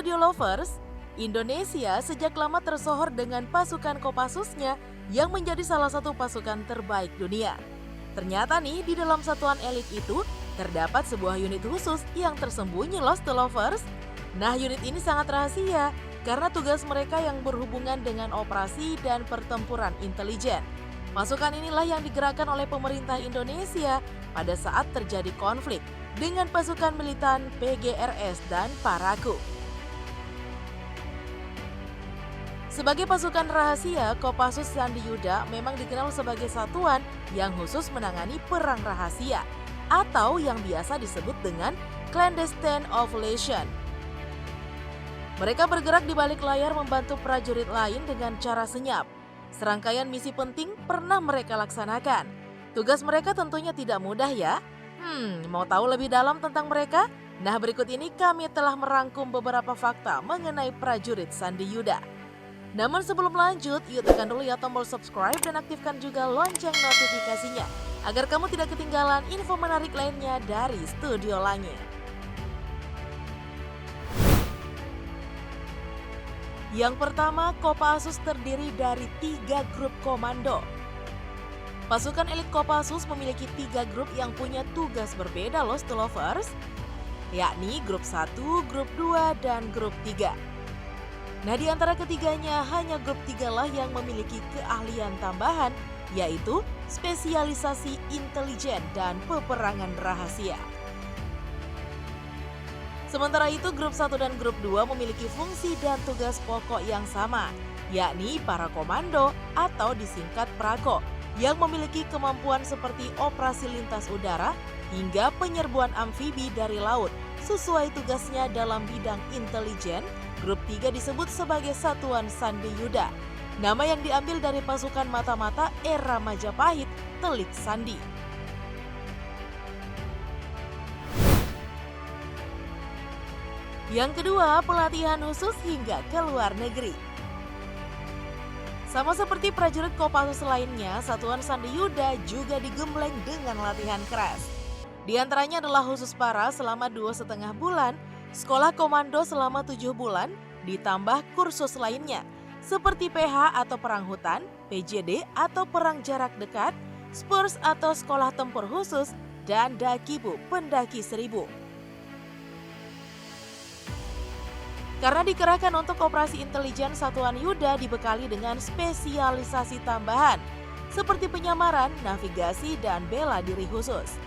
Studio Lovers, Indonesia sejak lama tersohor dengan pasukan Kopassusnya yang menjadi salah satu pasukan terbaik dunia. Ternyata nih di dalam satuan elit itu terdapat sebuah unit khusus yang tersembunyi loh The Lovers. Nah unit ini sangat rahasia karena tugas mereka yang berhubungan dengan operasi dan pertempuran intelijen. Pasukan inilah yang digerakkan oleh pemerintah Indonesia pada saat terjadi konflik dengan pasukan militan PGRS dan Paraku. Sebagai pasukan rahasia, Kopassus Sandi Yuda memang dikenal sebagai satuan yang khusus menangani perang rahasia atau yang biasa disebut dengan clandestine operation. Mereka bergerak di balik layar membantu prajurit lain dengan cara senyap. Serangkaian misi penting pernah mereka laksanakan. Tugas mereka tentunya tidak mudah ya. Mau tahu lebih dalam tentang mereka? Nah berikut ini kami telah merangkum beberapa fakta mengenai prajurit Sandi Yuda. Namun sebelum lanjut, yuk tekan dulu ya tombol subscribe dan aktifkan juga lonceng notifikasinya agar kamu tidak ketinggalan info menarik lainnya dari Studio Langit. Yang pertama, Kopassus terdiri dari 3 grup komando. Pasukan elit Kopassus memiliki 3 grup yang punya tugas berbeda loh The Lovers, yakni grup 1, grup 2, dan grup 3. Nah di antara ketiganya hanya grup 3 lah yang memiliki keahlian tambahan, yaitu spesialisasi intelijen dan peperangan rahasia. Sementara itu grup 1 dan grup 2 memiliki fungsi dan tugas pokok yang sama, yakni para komando atau disingkat Prako, yang memiliki kemampuan seperti operasi lintas udara hingga penyerbuan amfibi dari laut. Sesuai tugasnya dalam bidang intelijen, grup 3 disebut sebagai Satuan Sandi Yuda. Nama yang diambil dari pasukan mata-mata era Majapahit, Telik Sandi. Yang kedua, pelatihan khusus hingga ke luar negeri. Sama seperti prajurit Kopassus lainnya, Satuan Sandi Yuda juga digembleng dengan latihan keras. Di antaranya adalah khusus para selama 2,5 bulan, sekolah komando selama 7 bulan, ditambah kursus lainnya seperti PH atau perang hutan, PJD atau perang jarak dekat, Spurs atau sekolah tempur khusus, dan Dakibu pendaki 1000. Karena dikerahkan untuk operasi intelijen, Satuan Yuda dibekali dengan spesialisasi tambahan seperti penyamaran, navigasi, dan bela diri khusus.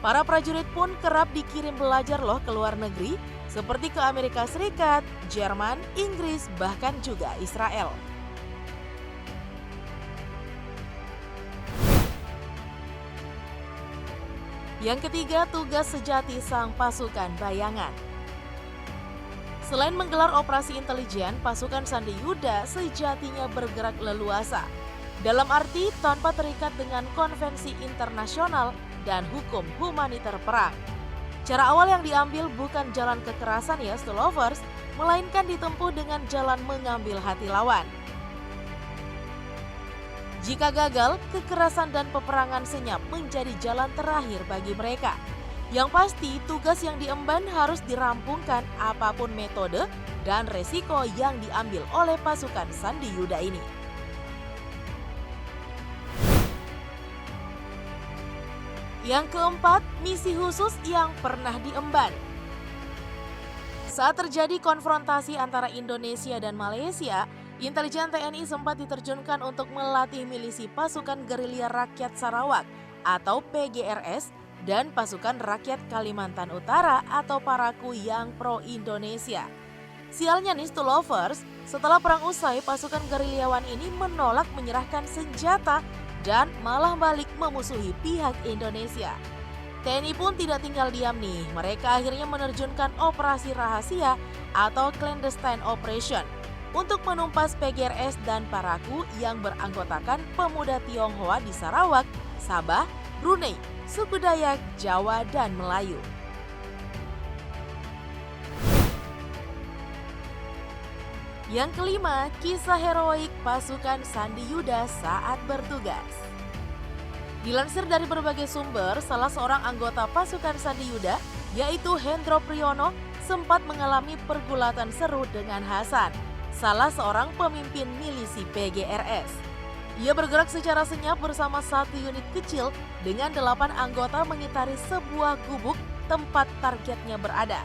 Para prajurit pun kerap dikirim belajar loh ke luar negeri, seperti ke Amerika Serikat, Jerman, Inggris, bahkan juga Israel. Yang ketiga, tugas sejati sang pasukan bayangan. Selain menggelar operasi intelijen, pasukan Sandi Yuda sejatinya bergerak leluasa. Dalam arti tanpa terikat dengan konvensi internasional dan hukum humaniter perang. Cara awal yang diambil bukan jalan kekerasan ya The Lovers, melainkan ditempuh dengan jalan mengambil hati lawan. Jika gagal, kekerasan dan peperangan senyap menjadi jalan terakhir bagi mereka. Yang pasti, tugas yang diemban harus dirampungkan apapun metode dan resiko yang diambil oleh pasukan Sandi Yuda ini. Yang keempat, misi khusus yang pernah diemban. Saat terjadi konfrontasi antara Indonesia dan Malaysia, intelijen TNI sempat diterjunkan untuk melatih milisi pasukan gerilya rakyat Sarawak atau PGRS dan pasukan rakyat Kalimantan Utara atau Paraku yang pro-Indonesia. Sialnya nih The Lovers, setelah perang usai pasukan gerilyawan ini menolak menyerahkan senjata dan malah balik memusuhi pihak Indonesia. TNI pun tidak tinggal diam nih, mereka akhirnya menerjunkan operasi rahasia atau clandestine operation untuk menumpas PGRS dan Paraku yang beranggotakan pemuda Tionghoa di Sarawak, Sabah, Brunei, suku Dayak, Jawa, dan Melayu. Yang kelima, kisah heroik pasukan Sandi Yuda saat bertugas. Dilansir dari berbagai sumber, salah seorang anggota pasukan Sandi Yuda, yaitu Hendro Priyono, sempat mengalami pergulatan seru dengan Hasan, salah seorang pemimpin milisi PGRS. Ia bergerak secara senyap bersama satu unit kecil dengan 8 anggota mengitari sebuah gubuk tempat targetnya berada.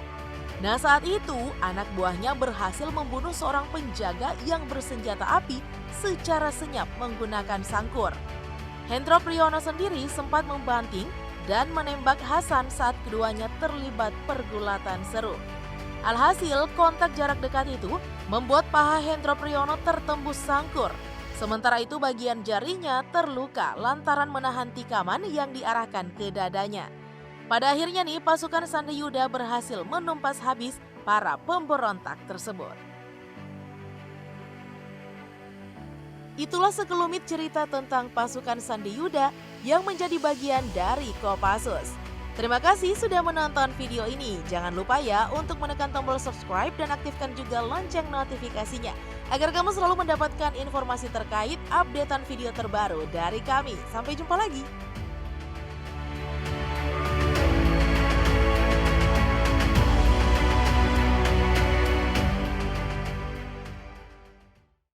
Nah, saat itu anak buahnya berhasil membunuh seorang penjaga yang bersenjata api secara senyap menggunakan sangkur. Hendro Priyono sendiri sempat membanting dan menembak Hasan saat keduanya terlibat pergulatan seru. Alhasil, kontak jarak dekat itu membuat paha Hendro Priyono tertembus sangkur. Sementara itu bagian jarinya terluka lantaran menahan tikaman yang diarahkan ke dadanya. Pada akhirnya nih pasukan Sandi Yuda berhasil menumpas habis para pemberontak tersebut. Itulah sekelumit cerita tentang pasukan Sandi Yuda yang menjadi bagian dari Kopassus. Terima kasih sudah menonton video ini. Jangan lupa ya untuk menekan tombol subscribe dan aktifkan juga lonceng notifikasinya agar kamu selalu mendapatkan informasi terkait updatean video terbaru dari kami. Sampai jumpa lagi.